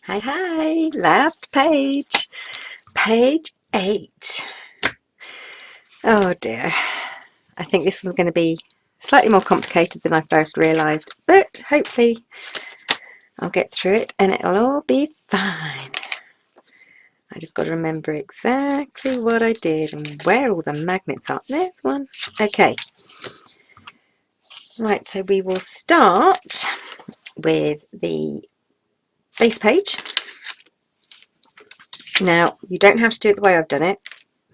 Hi, last page. Page 8. Oh dear. I think this is going to be slightly more complicated than I first realised, but hopefully I'll get through it and it'll all be fine. I just got to remember exactly what I did and where all the magnets are. There's one. Okay. Right, so we will start with the base page. Now, you don't have to do it the way I've done it.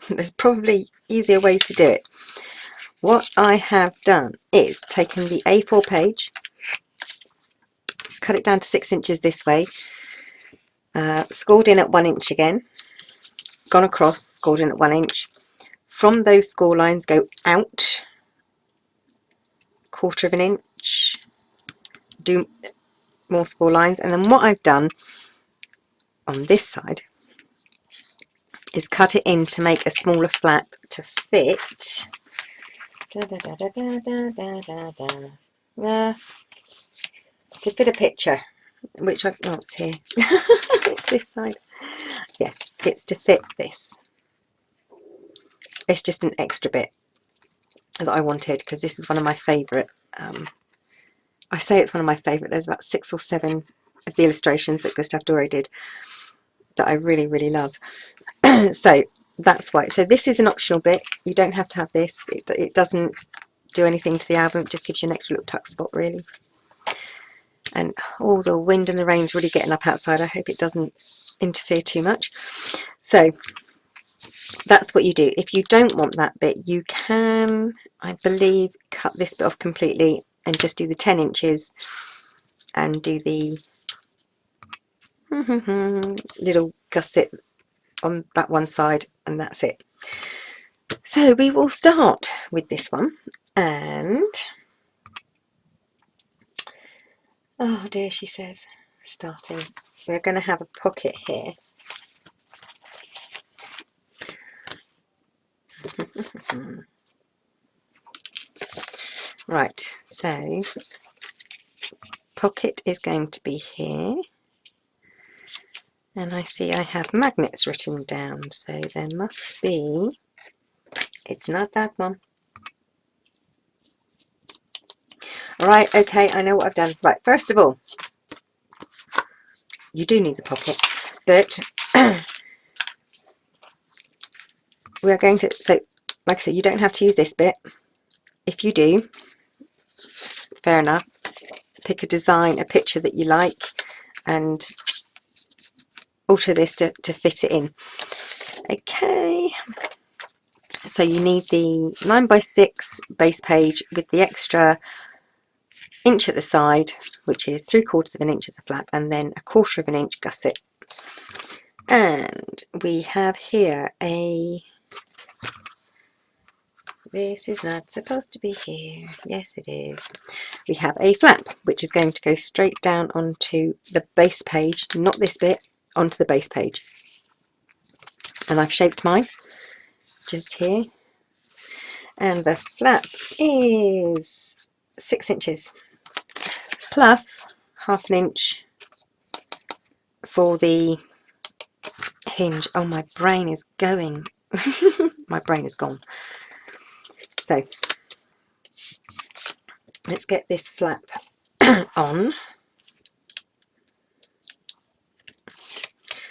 There's probably easier ways to do it. What I have done is taken the A4 page, cut it down to 6 inches this way, scored in at 1 inch again, gone across, scored in at 1 inch. From those score lines go out 1/4 of an inch, do more score lines, and then what I've done on this side is cut it in to make a smaller flap to fit to fit a picture, which I've, oh, it's here. It's this side. Yes, it's to fit this. It's just an extra bit that I wanted because this is one of my favourite. I say it's one of my favourite. There's about 6 or 7 of the illustrations that Gustave Doré did that I really, really love. So that's why. So this is an optional bit. You don't have to have this. It doesn't do anything to the album. It just gives you an extra little tuck spot, really. And all the wind and the rain's really getting up outside. I hope it doesn't interfere too much. So that's what you do. If you don't want that bit, you can, I believe, cut this bit off completely and just do the 10 inches and do the little gusset on that one side, and that's it. So we will start with this one, and oh dear, she says, starting, we're going to have a pocket here. Right, so pocket is going to be here, and I see I have magnets written down, so there must be, it's not that one. Alright, okay, I know what I've done. Right, first of all, you do need the pocket, but we are going to, so like I said, you don't have to use this bit. If you do, fair enough. Pick a design, a picture that you like, and alter this to fit it in. Okay, so you need the 9x6 base page with the extra inch at the side, which is 3/4 of an inch as a flap, and then 1/4 of an inch gusset. And we have here a, this is not supposed to be here, yes it is. We have a flap which is going to go straight down onto the base page, not this bit, onto the base page. And I've shaped mine just here, and the flap is 6 inches plus 1/2 an inch for the hinge. Oh, my brain is going. My brain is gone. So let's get this flap on.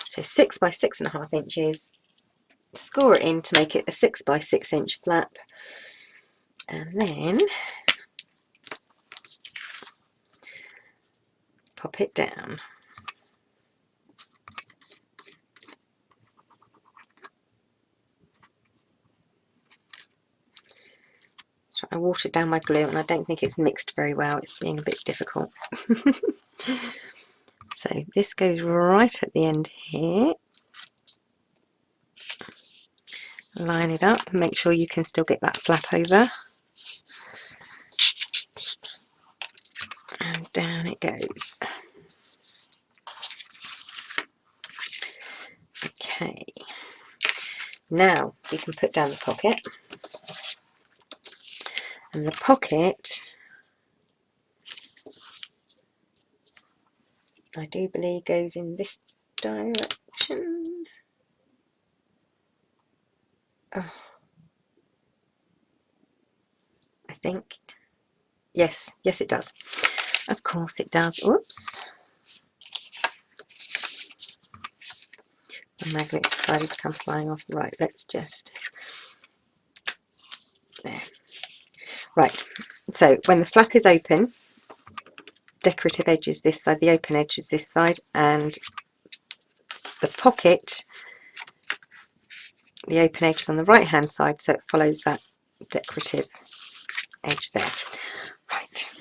So 6 by 6.5 inches, score it in to make it a 6 by 6 inch flap, and then pop it down. So I watered down my glue and I don't think it's mixed very well. It's being a bit difficult. So this goes right at the end here. Line it up, make sure you can still get that flap over. And down it goes. Okay, now we can put down the pocket. And the pocket, I do believe, goes in this direction. Oh, I think. Yes, yes it does. Of course it does. Oops. The magnet's decided to come flying off. Right, let's just... There. Right, so when the flap is open, decorative edge is this side, the open edge is this side, and the pocket, the open edge is on the right hand side, so it follows that decorative edge there. Right.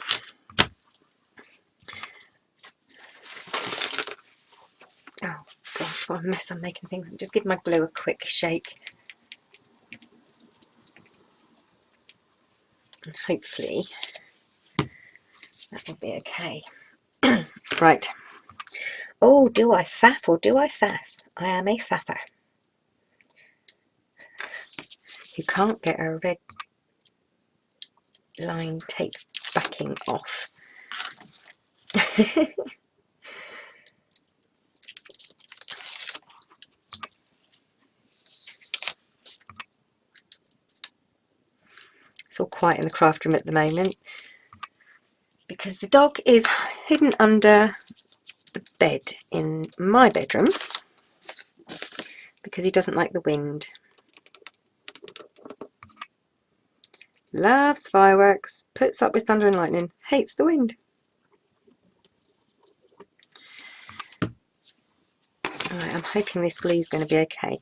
Oh gosh, what a mess I'm making things. Just give my glue a quick shake. And hopefully that will be okay. Right. Oh, do I faff or do I faff? I am a faffer. You can't get a red line tape backing off. It's all quiet in the craft room at the moment because the dog is hidden under the bed in my bedroom because he doesn't like the wind. Loves fireworks, puts up with thunder and lightning, hates the wind. Alright, I'm hoping this glue is going to be okay.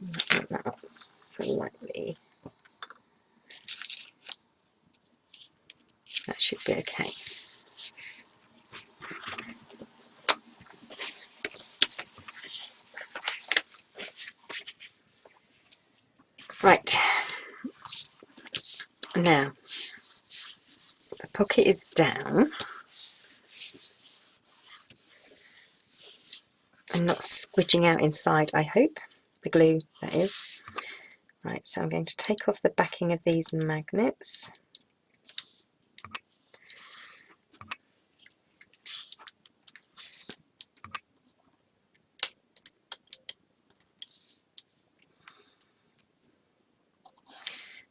Make that up slightly. That should be okay. Right, now the pocket is down and not squidging out inside, I hope. The glue, that is. Right, so I'm going to take off the backing of these magnets.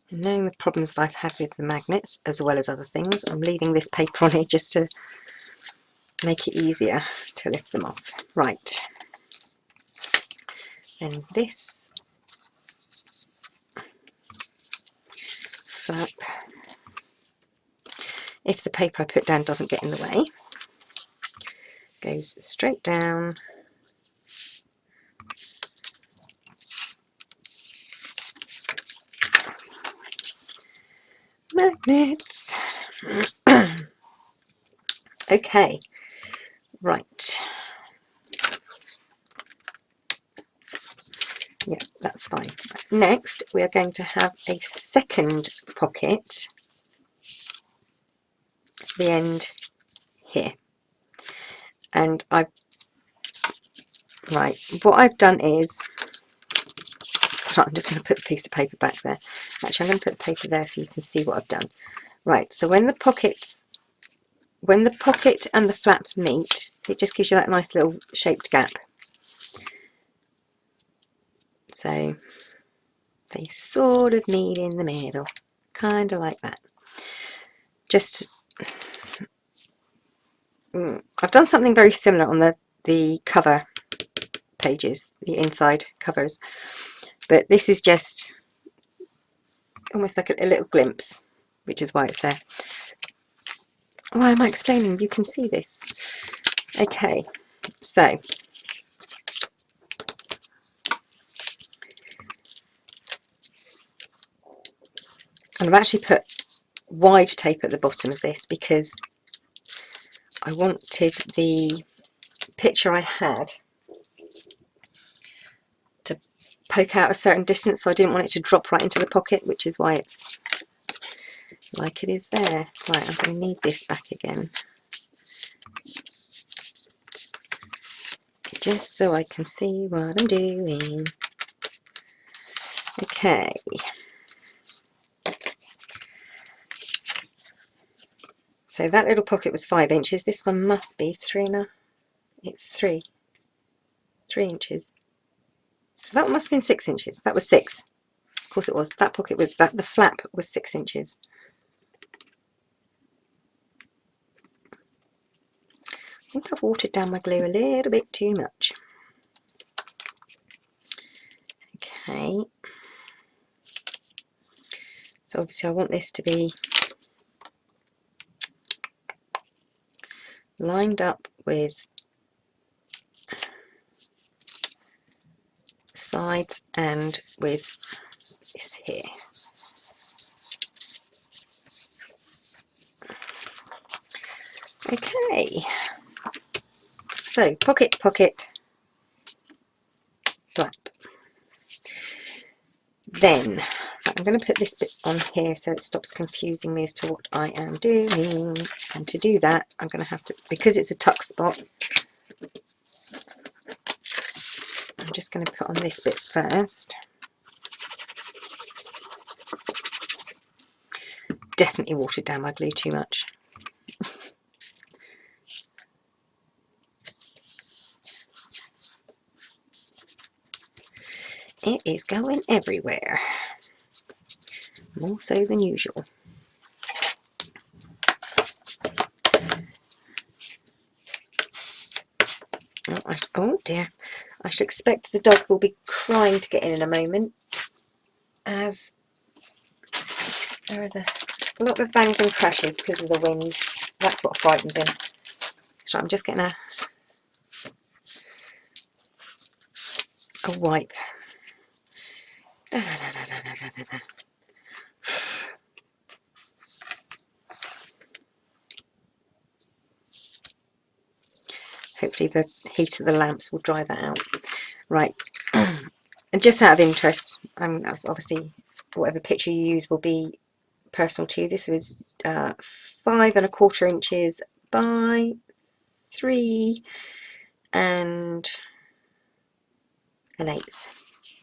And knowing the problems I've had with the magnets, as well as other things, I'm leaving this paper on here just to make it easier to lift them off. Right. Then this flap, if the paper I put down doesn't get in the way, goes straight down. Magnets. Okay, right. Yeah, that's fine. Next, we are going to have a second pocket at the end here. And what I've done is, sorry, I'm just going to put the piece of paper back there. Actually, I'm going to put the paper there so you can see what I've done. Right, so when the pocket and the flap meet, it just gives you that nice little shaped gap. So they sort of meet in the middle, kind of like that. I've done something very similar on the cover pages, the inside covers, but this is just almost like a little glimpse, which is why it's there. Why am I explaining? You can see this. Okay, so and I've actually put wide tape at the bottom of this because I wanted the picture I had to poke out a certain distance, so I didn't want it to drop right into the pocket, which is why it's like it is there. Right, I'm going to need this back again. just so I can see what I'm doing. Okay. So that little pocket was 5 inches. This one must be 3 now. It's 3 inches. So that one must have been 6 inches. That was 6. Of course it was. That pocket was, the flap was 6 inches. I think I've watered down my glue a little bit too much. Okay. So obviously I want this to be lined up with the sides and with this here. Okay. So pocket, pocket, flap. Then I'm going to put this bit on here so it stops confusing me as to what I am doing. And to do that, I'm going to have to, because it's a tuck spot, I'm just going to put on this bit first. Definitely watered down my glue too much. It is going everywhere, more so than usual. Oh dear, I should expect the dog will be crying to get in a moment, as there is a lot of bangs and crashes because of the wind. That's what frightens him. So I'm just getting a wipe. Hopefully the heat of the lamps will dry that out. Right, and just out of interest, obviously whatever picture you use will be personal to you. This was 5 1/4 inches by 3 1/8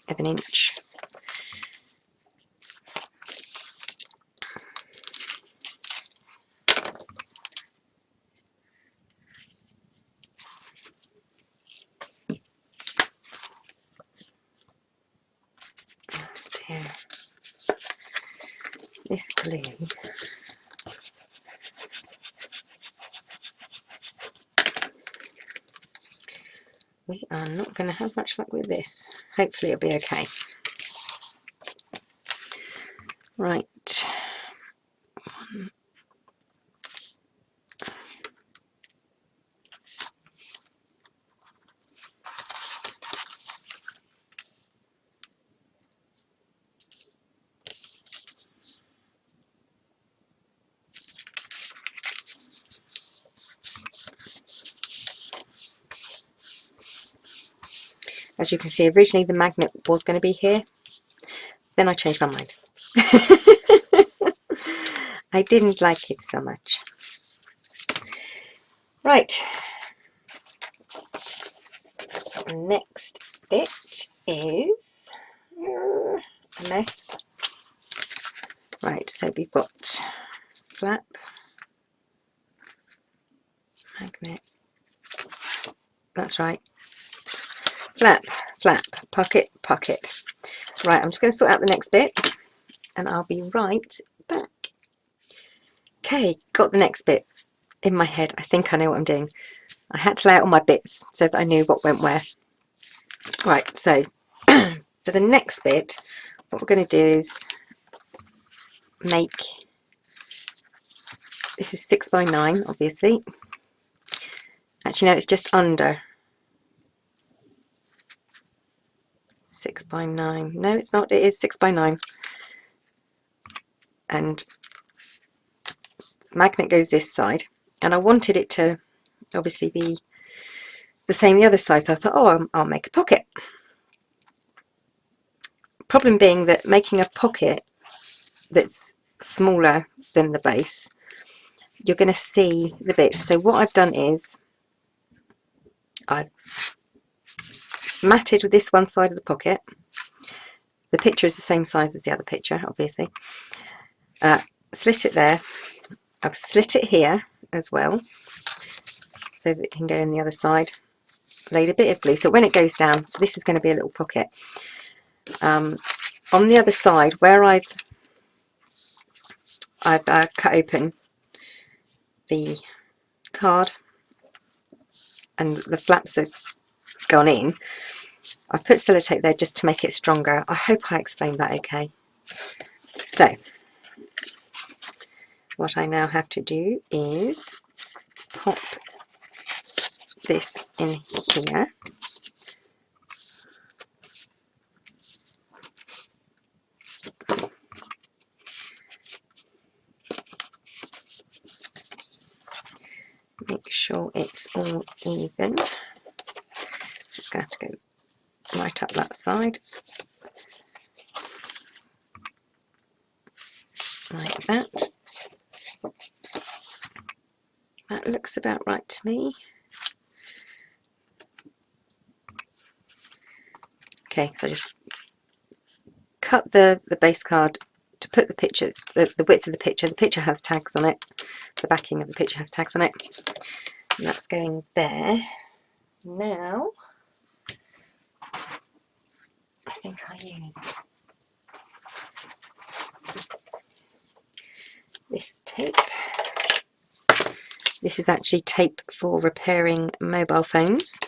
of an inch. This glue, we are not going to have much luck with this. Hopefully it'll be okay. Right. As you can see, originally the magnet was going to be here. Then I changed my mind. I didn't like it so much. Right. Next bit is a mess. Right, so we've got flap, magnet, that's right, flap, flap, pocket, pocket. Right, I'm just going to sort out the next bit and I'll be right back. Okay, got the next bit in my head. I think I know what I'm doing. I had to lay out all my bits so that I knew what went where. Right, so for the next bit, what we're going to do is make, this is 6 by 9 obviously. Actually no, it's just under 6 by 9. No, it's not, it is 6 by 9. And magnet goes this side, and I wanted it to obviously be the same the other side, so I thought, oh, I'll make a pocket. Problem being that making a pocket that's smaller than the base, you're going to see the bits. So what I've done is I've matted with this one side of the pocket. The picture is the same size as the other picture, obviously. Slit it there. I've slit it here as well, so that it can go in the other side. Laid a bit of glue, so when it goes down, this is going to be a little pocket. On the other side, where I've cut open the card and the flaps have gone in, I've put sellotape there just to make it stronger. I hope I explained that okay. So what I now have to do is pop this in here. Make sure it's all even. Just going to have to go right up that side. Like that. That looks about right to me. Okay, so I just cut the base card to put the picture, the width of the picture. The picture has tags on it. The backing of the picture has tags on it. And that's going there. Now, I think I use this tape. This is actually tape for repairing mobile phones.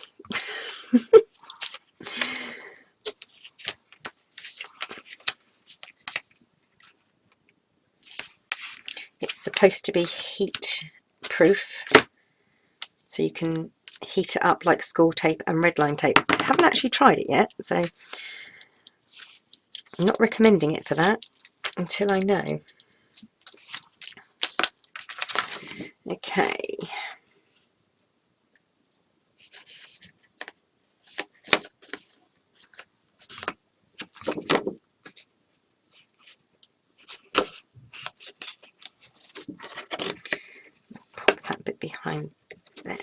It's supposed to be heat proof, so you can heat it up like school tape and redline tape. I haven't actually tried it yet, so I'm not recommending it for that until I know. Okay. Pop that bit behind there.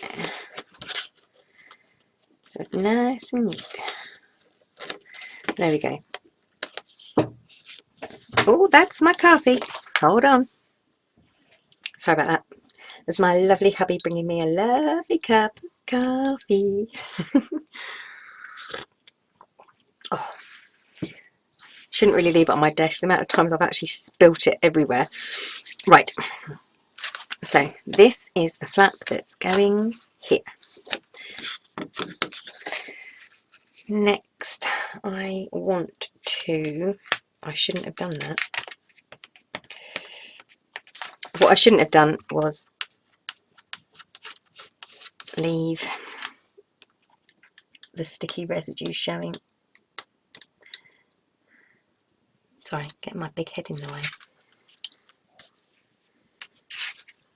So it's nice and neat. There we go. Oh, that's my coffee. Hold on. Sorry about that. There's my lovely hubby bringing me a lovely cup of coffee. Oh, shouldn't really leave it on my desk. The amount of times I've actually spilt it everywhere. Right. So this is the flap that's going here. Next, I want to... I shouldn't have done that. What I shouldn't have done was leave the sticky residue showing. Sorry, getting my big head in the way.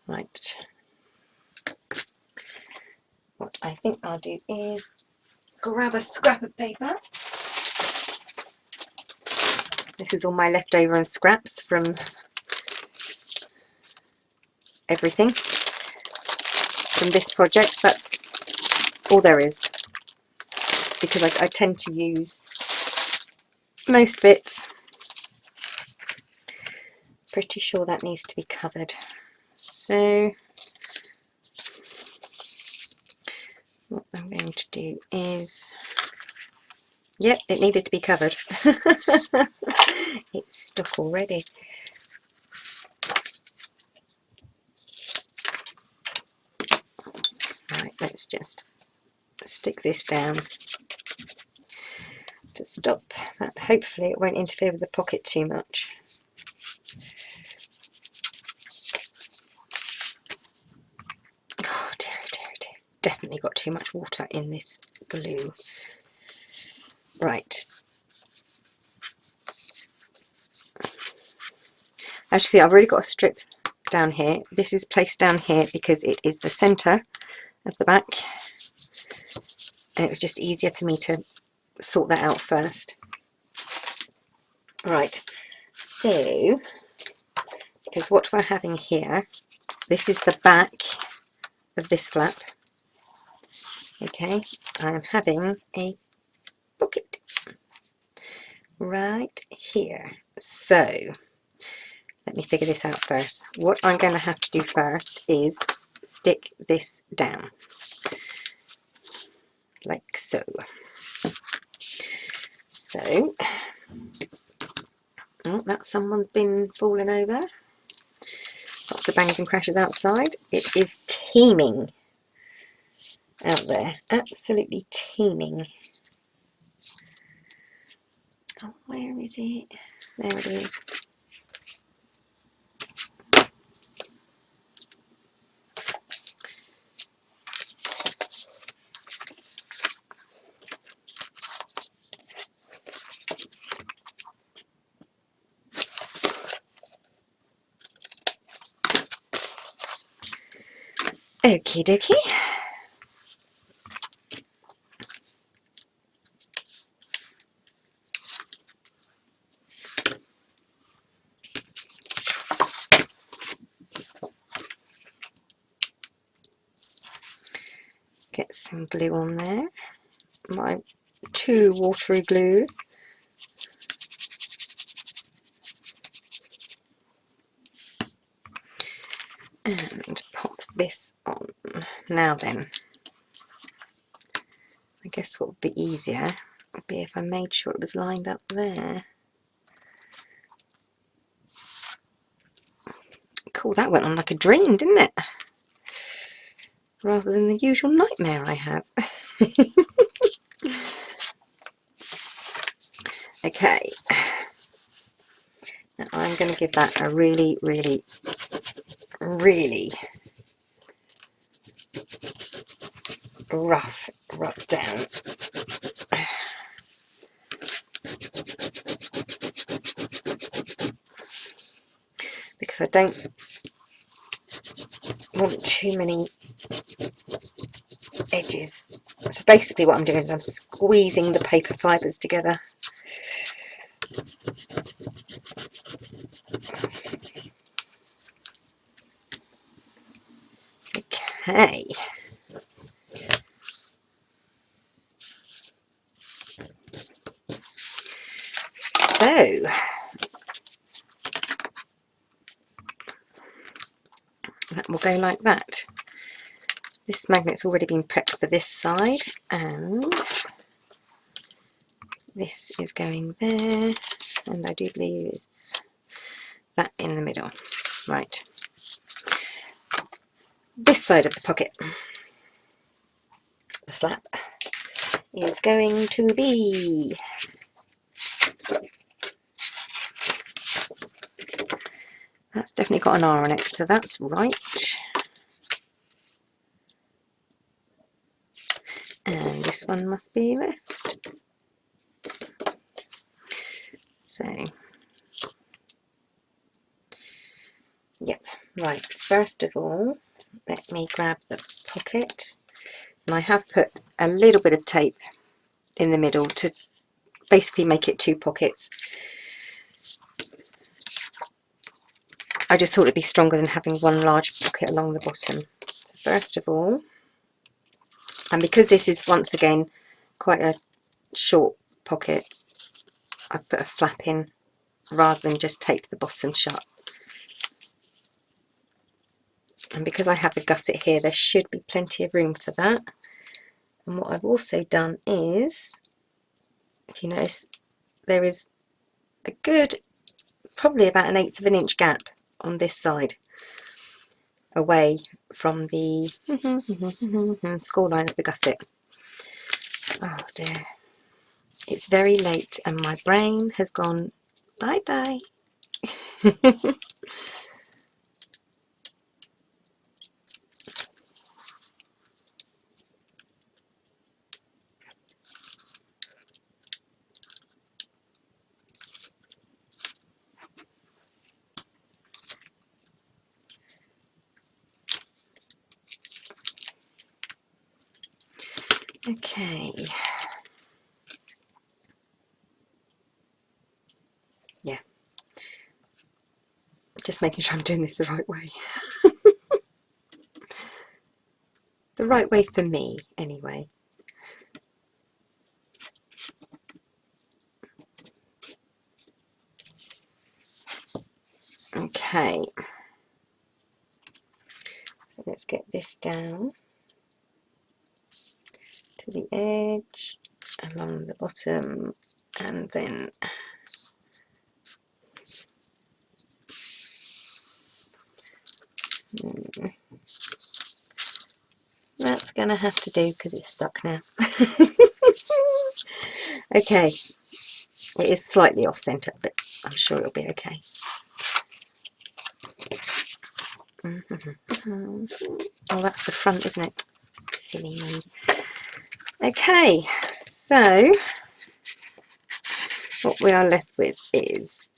Right. What I think I'll do is grab a scrap of paper. This is all my leftover and scraps from everything from this project. That's all there is, because I tend to use most bits. Pretty sure that needs to be covered. So what I'm going to do is, yep, it needed to be covered. It's stuck already. Right, let's just stick this down to stop that. Hopefully it won't interfere with the pocket too much. Oh dear, dear, dear. Definitely got too much water in this glue. Right. Actually, I've already got a strip down here. This is placed down here because it is the centre of the back, and it was just easier for me to sort that out first. Right, so, because what we're having here, this is the back of this flap. Okay, I'm having a right here. So let me figure this out first. What I'm going to have to do first is stick this down, like so. So, oh, that's someone's been falling over. Lots of bangs and crashes outside. It is teeming out there, absolutely teeming. Oh, where is it? There it is. Okie dokie. Get some glue on there. My 2 watery glue. And pop this on. Now then, I guess what would be easier would be if I made sure it was lined up there. Cool, that went on like a dream, didn't it? Rather than the usual nightmare I have. Okay, now I'm going to give that a really, really, really rough rub down. Because I don't want too many edges. So basically what I'm doing is I'm squeezing the paper fibres together. Okay. So, that will go like that. This magnet's already been prepped for this side, and this is going there, and I do believe it's that in the middle. Right. This side of the pocket, the flap, is going to be that's definitely got an R on it, so that's right. And this one must be left. So, yep, right. First of all, let me grab the pocket. And I have put a little bit of tape in the middle to basically make it 2 pockets. I just thought it'd be stronger than having one large pocket along the bottom. So first of all, and because this is once again quite a short pocket, I put a flap in rather than just tape the bottom shut. And because I have the gusset here, there should be plenty of room for that. And what I've also done is, if you notice, there is a good, probably about 1/8 of an inch gap on this side, away from the score line of the gusset. Oh dear. It's very late and my brain has gone bye-bye. Okay. Yeah. Just making sure I'm doing this the right way. The right way for me, anyway. Okay, so let's get this down to the edge, along the bottom, and then that's going to have to do because it's stuck now. Okay, it is slightly off centre, but I'm sure it'll be okay. Oh, that's the front, isn't it? Silly me. Okay, so what we are left with is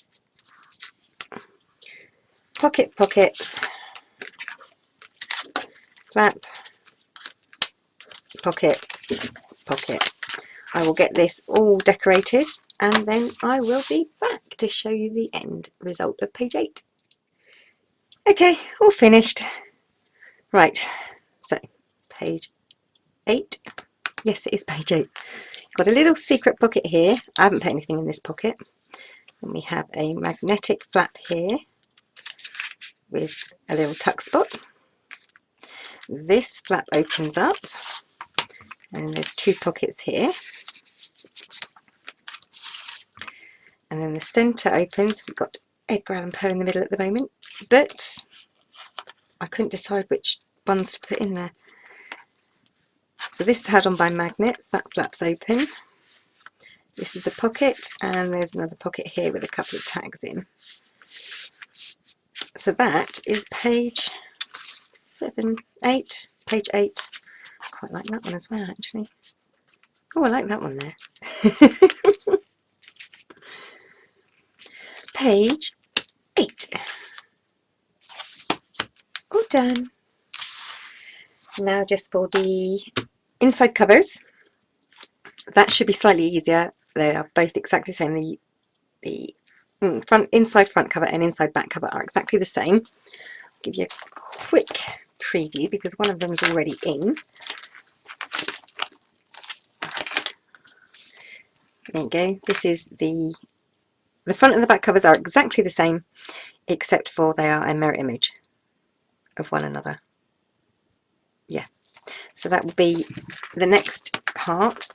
pocket, pocket, flap, pocket, pocket. I will get this all decorated and then I will be back to show you the end result of page 8. Okay, all finished. Right, so page 8. Yes, it is page 8. Got a little secret pocket here. I haven't put anything in this pocket. And we have a magnetic flap here with a little tuck spot. This flap opens up and there's 2 pockets here. And then the centre opens. We've got Edgar Allan Poe in the middle at the moment, but I couldn't decide which ones to put in there. So this is held on by magnets. That flap's open. This is the pocket, and there's another pocket here with a couple of tags in. So that is page 7, 8. It's page 8. I quite like that one as well, actually. Oh, I like that one there. Page 8. All done. Now just for the inside covers. That should be slightly easier. They are both exactly the same. The inside front cover and inside back cover are exactly the same. I'll give you a quick preview because one of them is already in. There you go. This is the front and the back covers are exactly the same, except for they are a mirror image of one another. Yeah. So that will be the next part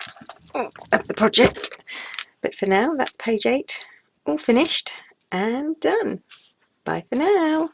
of the project. But for now, that's page 8, all finished and done. Bye for now.